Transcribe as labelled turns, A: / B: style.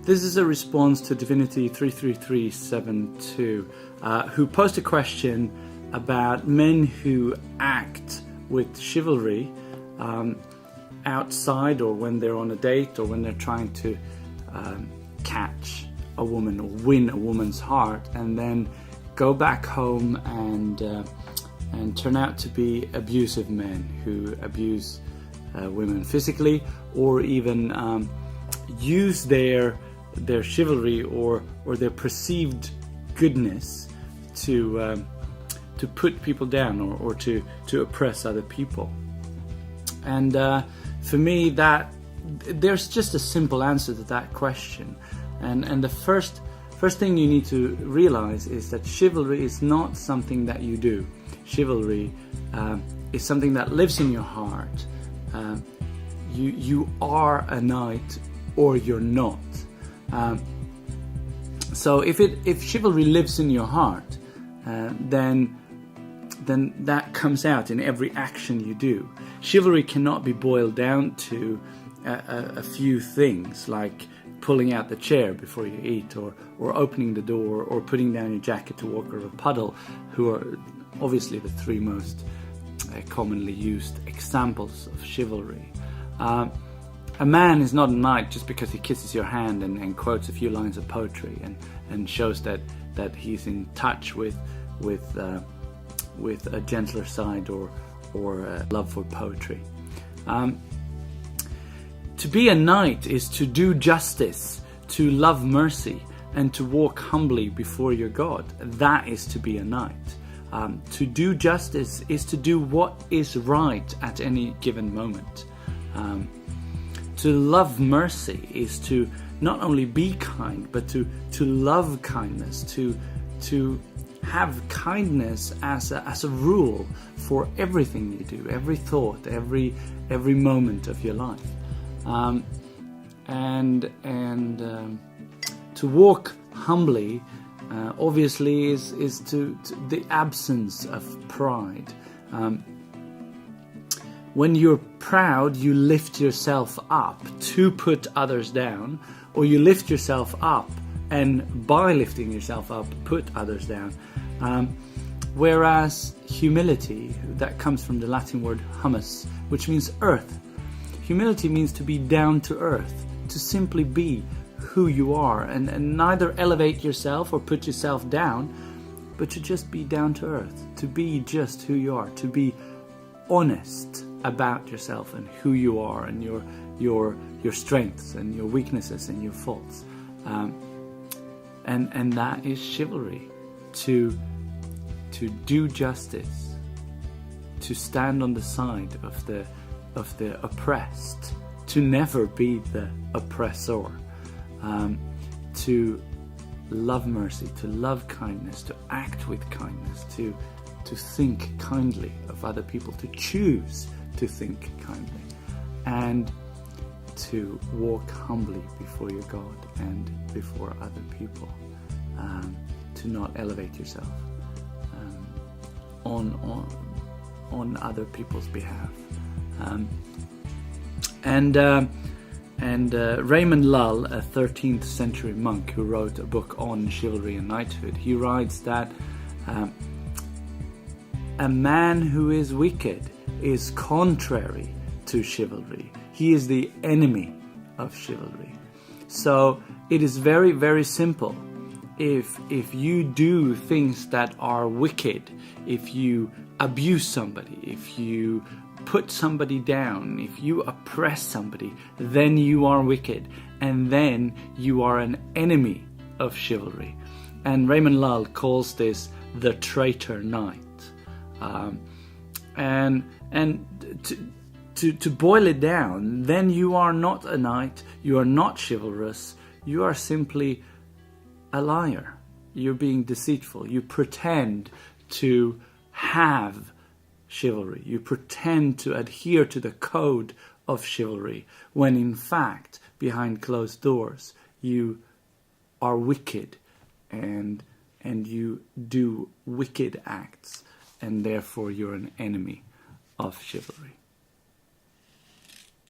A: This is a response to Divinity 33372, who posed a question about men who act with chivalry outside, or when they're on a date, or when they're trying to catch a woman or win a woman's heart, and then go back home and turn out to be abusive men who abuse women physically, or even use their chivalry or their perceived goodness to put people down, or to oppress other people. And for me, that there's just a simple answer to that question, and the first thing you need to realize is that chivalry is not something that you do. Chivalry is something that lives in your heart. You are a knight, or you're not. So if chivalry lives in your heart, then that comes out in every action you do. Chivalry cannot be boiled down to a few things, like pulling out the chair before you eat, or opening the door, or putting down your jacket to walk over a puddle, who are obviously the three most commonly used examples of chivalry. A man is not a knight just because he kisses your hand and quotes a few lines of poetry and shows that he's in touch with a gentler side or a love for poetry. To be a knight is to do justice, to love mercy, and to walk humbly before your God. That is to be a knight. To do justice is to do what is right at any given moment. To love mercy is to not only be kind, but to love kindness, to have kindness as a rule for everything you do, every thought, every moment of your life. To walk humbly, obviously, is to the absence of pride. When you're proud, you lift yourself up to put others down, or you lift yourself up and by lifting yourself up, put others down. Whereas humility, that comes from the Latin word humus, which means earth. Humility means to be down to earth, to simply be who you are, and neither elevate yourself or put yourself down, but to just be down to earth, to be just who you are, to be honest about yourself and who you are, and your strengths and your weaknesses and your faults. And that is chivalry, to do justice, to stand on the side of the oppressed, to never be the oppressor, to love mercy, to love kindness, to act with kindness, to think kindly of other people, to choose to think kindly, and to walk humbly before your God and before other people, to not elevate yourself on other people's behalf. Raymond Lull, a 13th century monk who wrote a book on chivalry and knighthood, he writes that a man who is wicked is contrary to chivalry. He is the enemy of chivalry. So it is very, very simple. If you do things that are wicked, if you abuse somebody, if you put somebody down, if you oppress somebody, then you are wicked, and then you are an enemy of chivalry. And Raymond Lull calls this the traitor knight. To boil it down, then you are not a knight, you are not chivalrous, you are simply a liar. You're being deceitful. You pretend to have chivalry. You pretend to adhere to the code of chivalry, when in fact, behind closed doors, you are wicked and you do wicked acts, and therefore you're an enemy of chivalry.